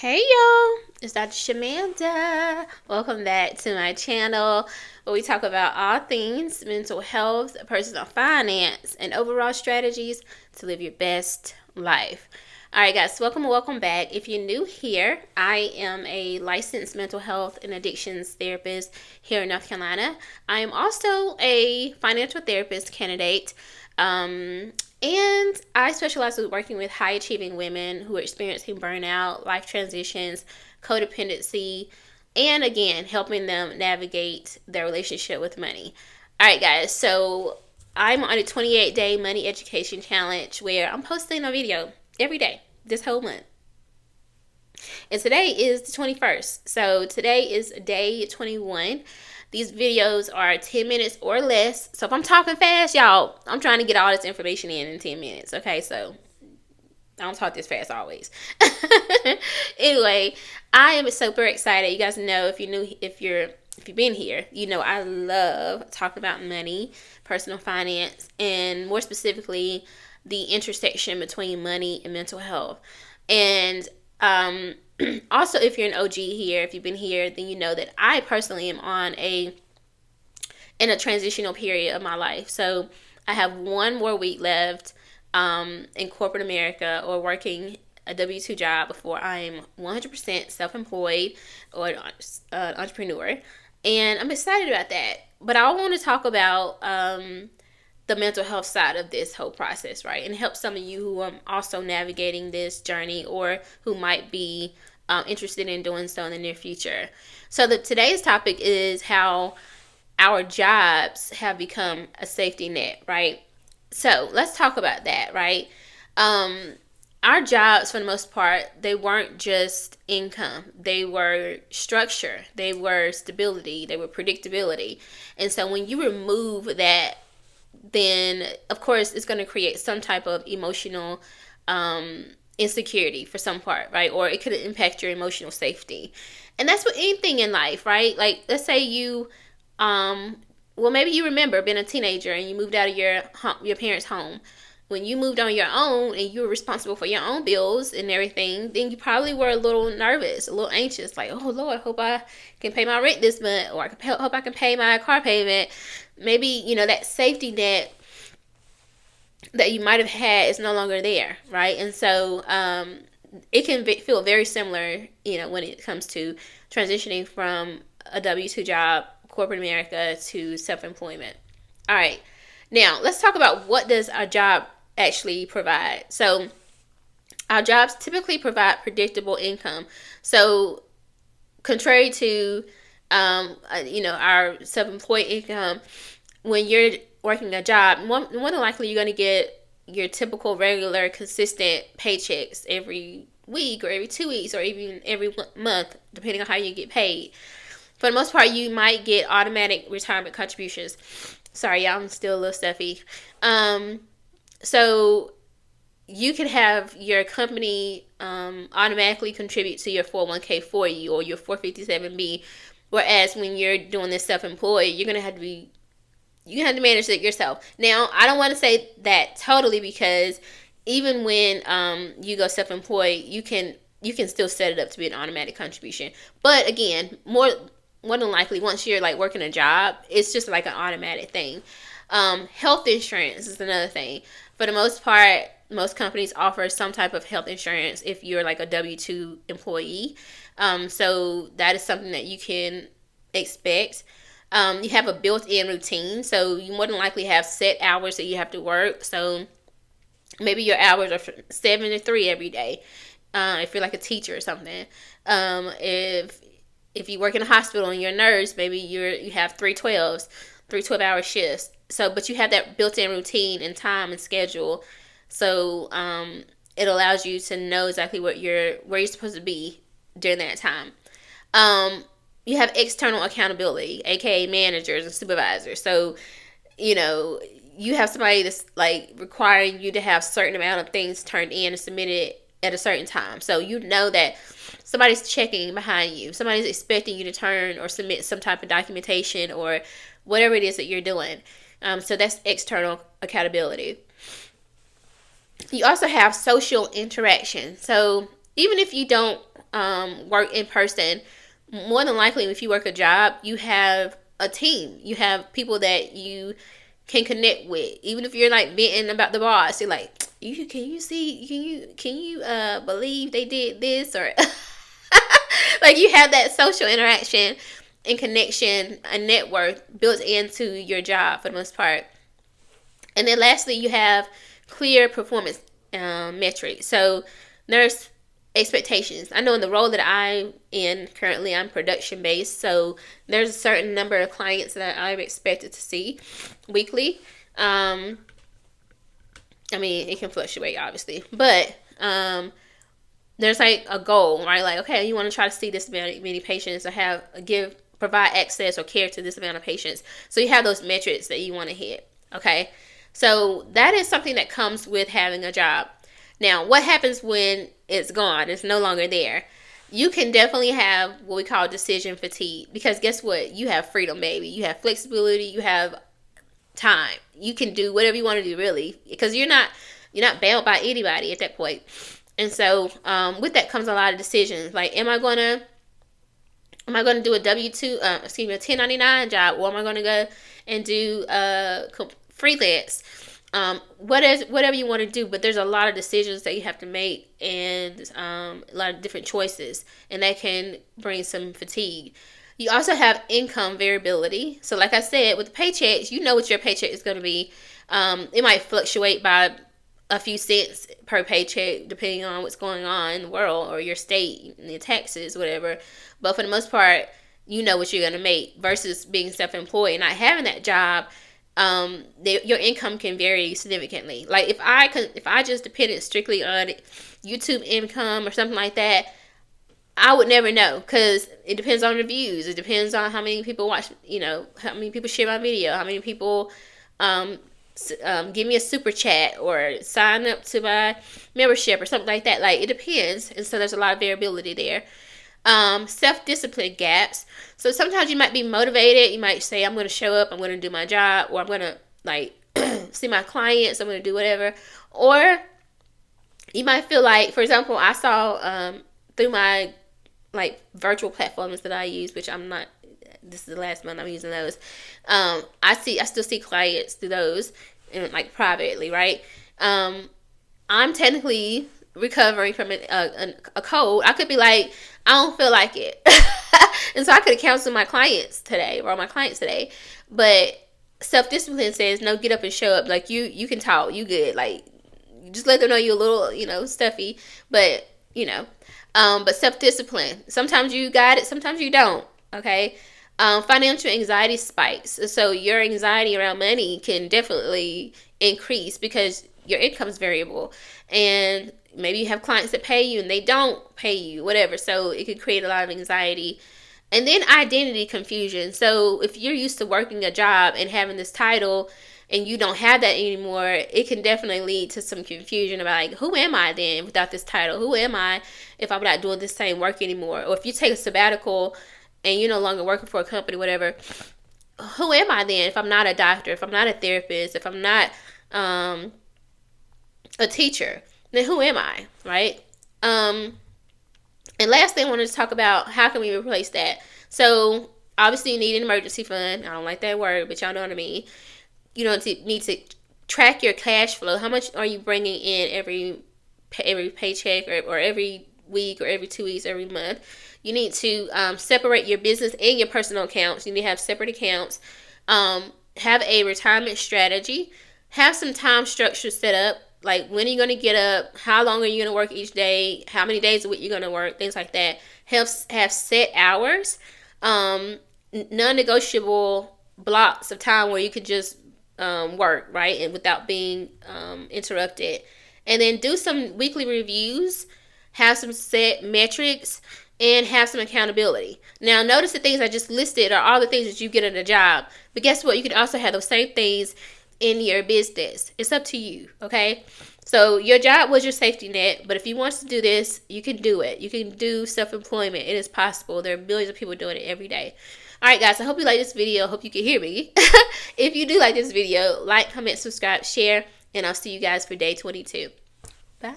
Hey y'all, it's Dr. Shamanda. Welcome back to my channel where we talk about all things mental health, personal finance, and overall strategies to live your best life. Alright guys, welcome back. If you're new here, I am a licensed mental health and addictions therapist here in North Carolina. I am also a financial therapist candidate. And I specialize in working with high achieving women who are experiencing burnout, life transitions, codependency, and again, helping them navigate their relationship with money. All right, guys, so I'm on a 28-day money education challenge where I'm posting a video every day this whole month. And today is the 21st. So today is day 21. These videos are 10 minutes or less. So if I'm talking fast, y'all, I'm trying to get all this information in 10 minutes. Okay, so I don't talk this fast always. Anyway, I am super excited. You guys know if you've been here, you know I love talking about money, personal finance, and more specifically, the intersection between money and mental health. And also, if you're an OG here, if you've been here, then you know that I personally am in a transitional period of my life. So I have one more week left in corporate America or working a W-2 job before I'm 100% self-employed or an entrepreneur. And I'm excited about that. But I want to talk about the mental health side of this whole process, right? And help some of you who are also navigating this journey or who might be interested in doing so in the near future. So today's topic is how our jobs have become a safety net, right? So let's talk about that, right? Our jobs, for the most part, they weren't just income. They were structure. They were stability. They were predictability. And so when you remove that, then of course it's going to create some type of emotional insecurity for some part, right? Or it could impact your emotional safety. And that's with anything in life, right? Like, let's say you maybe you remember being a teenager and you moved out of your parents' home. When you moved on your own and you were responsible for your own bills and everything, then you probably were a little nervous, a little anxious, like, oh Lord, hope I can pay my rent this month, or hope I can pay my car payment. Maybe, that safety net that you might have had is no longer there, right? And so it can feel very similar, when it comes to transitioning from a W-2 job, corporate America, to self-employment. All right. Now, let's talk about what does our job actually provide. So, our jobs typically provide predictable income. So, contrary to, our self-employed income, when you're working a job, more than likely you're going to get your typical, regular, consistent paychecks every week or every 2 weeks or even every month, depending on how you get paid. For the most part, you might get automatic retirement contributions. Sorry, y'all, I'm still a little stuffy. So you could have your company automatically contribute to your 401k for you or your 457b. Whereas when you're doing this self-employed, you have to manage it yourself. Now, I don't want to say that totally, because even when you go self-employed, you can still set it up to be an automatic contribution. But again, more than likely, once you're like working a job, it's just like an automatic thing. Health insurance is another thing. For the most part, most companies offer some type of health insurance if you're like a W-2 employee. So that is something that you can expect. You have a built-in routine, so you more than likely have set hours that you have to work. So maybe your hours are from 7 to 3 every day. If you're like a teacher or something. If you work in a hospital and you're a nurse, maybe you have 3 12-hour shifts. So, but you have that built-in routine and time and schedule. So, it allows you to know exactly where you're supposed to be during that time. You have external accountability, aka managers and supervisors. So, you have somebody that's like requiring you to have a certain amount of things turned in and submitted at a certain time. So you know that somebody's checking behind you. Somebody's expecting you to turn or submit some type of documentation or whatever it is that you're doing. So that's external accountability. You also have social interaction. So even if you don't work in person, more than likely, if you work a job, you have a team. You have people that you can connect with. Even if you're like venting about the boss, you're like, can you believe they did this? Or like, you have that social interaction and connection, a network built into your job for the most part. And then lastly, you have clear performance metrics. So there's expectations. I know in the role that I'm in currently, I'm production based, so there's a certain number of clients that I'm expected to see weekly. I mean, it can fluctuate obviously, but there's like a goal, right? Like, okay, you want to try to see this many patients, or provide access or care to this amount of patients. So you have those metrics that you want to hit. Okay, so that is something that comes with having a job. Now, what happens when it's gone? It's no longer there. You can definitely have what we call decision fatigue, because guess what? You have freedom, baby. You have flexibility. You have time. You can do whatever you want to do, really, because you're not bound by anybody at that point. And so, with that comes a lot of decisions. Like, am I gonna do a W-2, a 1099 job, or am I gonna go and do freelance? Whatever you want to do, but there's a lot of decisions that you have to make, and a lot of different choices, and that can bring some fatigue. You also have income variability. So like I said, with the paychecks, you know what your paycheck is going to be. It might fluctuate by a few cents per paycheck depending on what's going on in the world or your state and your taxes, whatever. But for the most part, you know what you're going to make, versus being self-employed and not having that job. Your income can vary significantly. Like, if I just depended strictly on YouTube income or something like that, I would never know, because it depends on the views. It depends on how many people watch, how many people share my video, how many people give me a super chat or sign up to my membership or something like that. Like, it depends. And so there's a lot of variability there. Self-discipline gaps. So sometimes you might be motivated. You might say, I'm going to show up, I'm going to do my job, or I'm going to see my clients, I'm going to do whatever. Or you might feel like, for example, I saw through my virtual platforms that I use, which I'm not, this is the last month I'm using those. I still see clients through those, and privately, right? I'm technically recovering from a cold. I could be like, I don't feel like it. And so I could have counseled my clients today, or my clients today. But self-discipline says, no, get up and show up. Like, you can talk, you good. Like, just let them know you're a little, stuffy. But, but self-discipline. Sometimes you got it, sometimes you don't. Okay? Financial anxiety spikes. So your anxiety around money can definitely increase because your income is variable. And maybe you have clients that pay you and they don't pay you, whatever. So it could create a lot of anxiety. And then identity confusion. So if you're used to working a job and having this title and you don't have that anymore, it can definitely lead to some confusion about, who am I then without this title? Who am I if I'm not doing this same work anymore? Or if you take a sabbatical and you're no longer working for a company, whatever, who am I then if I'm not a doctor, if I'm not a therapist, if I'm not a teacher? Then who am I, right? And last thing I wanted to talk about, how can we replace that? So obviously you need an emergency fund. I don't like that word, but y'all know what I mean. You need to track your cash flow. How much are you bringing in every paycheck, or every week, or every 2 weeks, every month? You need to separate your business and your personal accounts. You need to have separate accounts. Have a retirement strategy. Have some time structure set up. Like, when are you going to get up? How long are you going to work each day? How many days a week you're going to work? Things like that. Have set hours. Non-negotiable blocks of time where you could just work, right? And without being interrupted. And then do some weekly reviews. Have some set metrics. And have some accountability. Now, notice the things I just listed are all the things that you get in a job. But guess what? You can also have those same things in your business. It's up to you, okay? So your job was your safety net, but if you want to do this, you can do it. You can do self-employment. It is possible. There are millions of people doing it every day. All right, guys, I hope you like this video. I hope you can hear me. If you do like this video, like, comment, subscribe, share, and I'll see you guys for day 22. Bye.